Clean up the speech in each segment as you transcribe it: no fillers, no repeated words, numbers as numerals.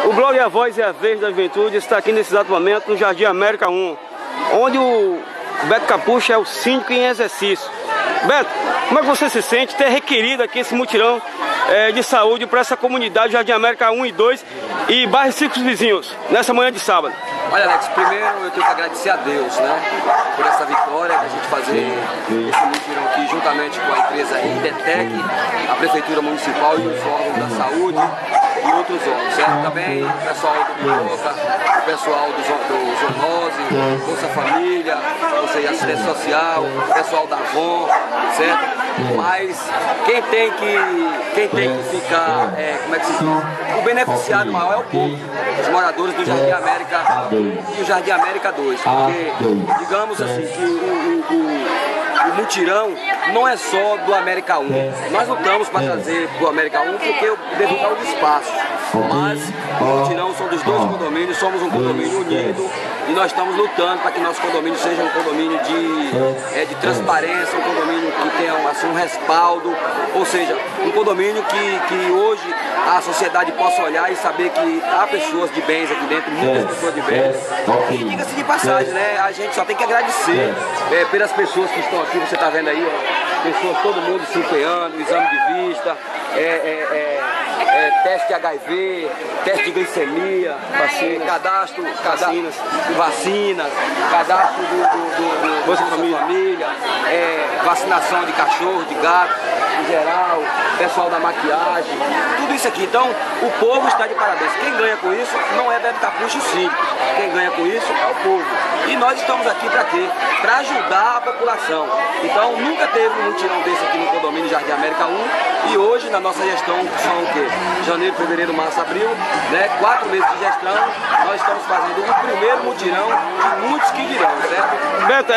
O blog A Voz e a Vez da Juventude está aqui nesse exato momento no Jardim América 1, onde o Beto Capucho é o síndico em exercício. Beto, como é que você se sente ter requerido aqui esse mutirão de saúde para essa comunidade Jardim América 1 e 2 e bairros círculos vizinhos, nessa manhã de sábado? Olha, Alex, primeiro eu tenho que agradecer a Deus, né, por essa vitória, da gente fazer esse mutirão aqui juntamente com a empresa Indetec, a Prefeitura Municipal e os órgãos da saúde e outros órgãos, certo? Também o pessoal do Boca, o pessoal do Zoonose, Bolsa Família, ou seja, assistência social, o pessoal da Avon, certo? Mas quem tem que ficar, como é que se diz? O beneficiado maior é o povo, os moradores do Jardim América 1 e o Jardim América 2, porque digamos assim que o mutirão não é só do América 1. Nós lutamos para trazer do América 1 porque devido ao espaço. Mas o mutirão são dos dois condomínios, somos um condomínio unido e nós estamos lutando para que nosso condomínio seja um condomínio de transparência, um condomínio que tenha assim, um respaldo, ou seja, um condomínio que hoje a sociedade possa olhar e saber que há pessoas de bens aqui dentro, muitas pessoas de bens. E diga-se de passagem, né, a gente só tem que agradecer pelas pessoas que estão aqui, você está vendo aí, ó, pessoas, todo mundo se empenhando, exame de vista, teste de HIV, teste de glicemia, cadastro vacinas, cadastro do Bolsa Família, vacinação de cachorro, de gato, em geral, pessoal da maquiagem, tudo isso aqui. Então, o povo está de parabéns. Quem ganha com isso não é Beto Capucho, sim. Quem ganha com isso é o povo. E nós estamos aqui para quê? Para ajudar a população. Então, nunca teve um mutirão desse aqui no condomínio Jardim América 1 e hoje, na nossa gestão, são o quê? Janeiro, fevereiro, março, abril, né? 4 meses de gestão, nós estamos fazendo o primeiro mutirão de muitos que virão, certo? Beto,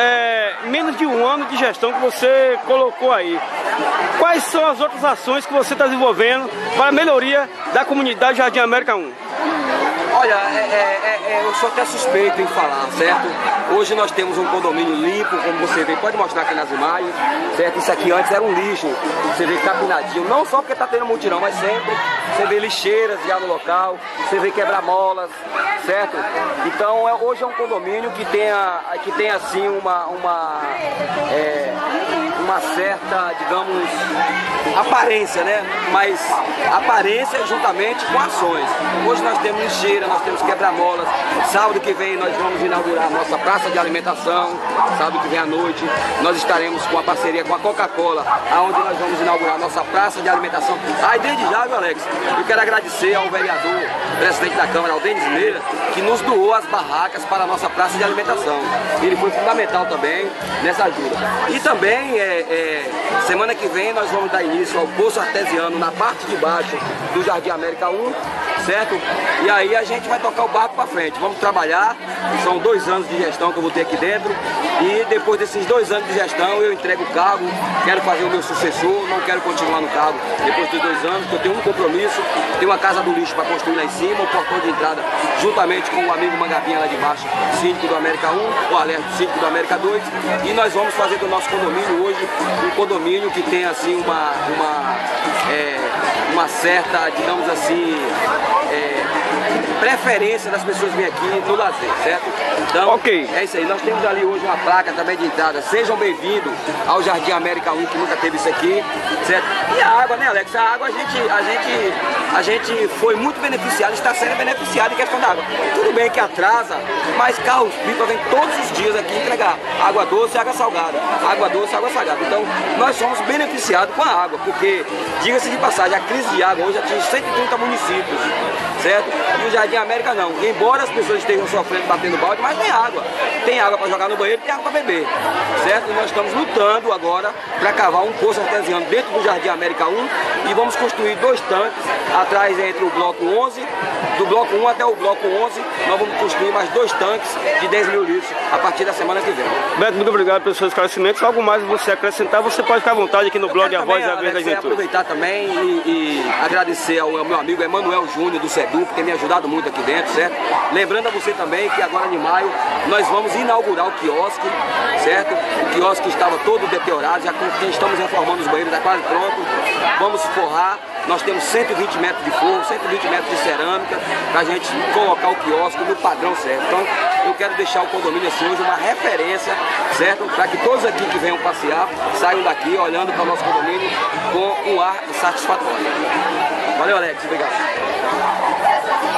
menos de um ano de gestão que você colocou aí. Quais são as outras ações que você está desenvolvendo para a melhoria da comunidade Jardim América 1? Olha, eu sou até suspeito em falar, certo? Hoje nós temos um condomínio limpo, como você vê, pode mostrar aqui nas imagens, certo? Isso aqui antes era um lixo, você vê capinadinho, não só porque está tendo mutirão, mas sempre você vê lixeiras já no local, você vê quebra-molas, certo? Então hoje é um condomínio que tem assim uma certa, digamos, aparência, né? Mas aparência juntamente com ações. Hoje nós temos lixeira, nós temos quebra-molas. Sábado que vem nós vamos inaugurar a nossa praça de alimentação. Sábado que vem à noite nós estaremos com a parceria com a Coca-Cola, aonde nós vamos inaugurar a nossa praça de alimentação. Aí desde já, viu, Alex, eu quero agradecer ao vereador, presidente da Câmara, ao Denis Meira, que nos doou as barracas para a nossa praça de alimentação. Ele foi fundamental também nessa ajuda. E também, semana que vem nós vamos dar início ao poço artesiano na parte de baixo do Jardim América 1, certo? E aí a gente vai tocar o barco para frente, vamos trabalhar, são 2 anos de gestão que eu vou ter aqui dentro e depois desses 2 anos de gestão eu entrego o cargo, quero fazer o meu sucessor, não quero continuar no cargo depois dos 2 anos, porque eu tenho um compromisso, tenho uma casa do lixo para construir lá em cima, o portão de entrada juntamente com o amigo Mangabinha lá de baixo, síndico do América 1, o Alerta, síndico do América 2, e nós vamos fazer do nosso condomínio hoje um condomínio que tem assim uma certa, digamos assim, preferência das pessoas virem aqui no lazer, certo? Então, é isso aí. Nós temos ali hoje uma placa também de entrada. Sejam bem-vindos ao Jardim América 1, que nunca teve isso aqui, certo? E a água, né, Alex? A água a gente foi muito beneficiado, está sendo beneficiado em questão da água. Tudo bem que atrasa, mas carros-pipa vêm todos os dias aqui entregar água doce e água salgada. Água doce e água salgada. Então, nós somos beneficiados com a água, porque, diga-se de passagem, a crise de água hoje atinge 130 municípios, certo? E o Jardim América não. Embora as pessoas estejam sofrendo, batendo balde, mas tem água. Tem água para jogar no banheiro, tem água para beber, certo? E nós estamos lutando agora para cavar um poço artesiano dentro do Jardim América 1 e vamos construir 2 tanques atrás entre o bloco 11, do bloco 1 até o bloco 11, nós vamos construir mais 2 tanques de 10 mil litros a partir da semana que vem. Beto, muito obrigado pelos seus esclarecimentos. Algo mais você acrescentar, você pode ficar à vontade aqui no blog A Voz e a Vez da Juventude. Aproveitar também e agradecer ao meu amigo Emanuel Júnior do SEDU, que tem me ajudado muito aqui dentro, certo? Lembrando a você também que agora em maio nós vamos inaugurar o quiosque, certo? O quiosque estava todo deteriorado, já estamos reformando os banheiros, está quase pronto. vamos forrar. Nós temos 120 metros de forro, 120 metros de cerâmica, para a gente colocar o quiosque no padrão certo. Então, eu quero deixar o condomínio assim hoje uma referência, certo? Para que todos aqui que venham passear saiam daqui olhando para o nosso condomínio com um ar satisfatório. Valeu, Alex. Obrigado.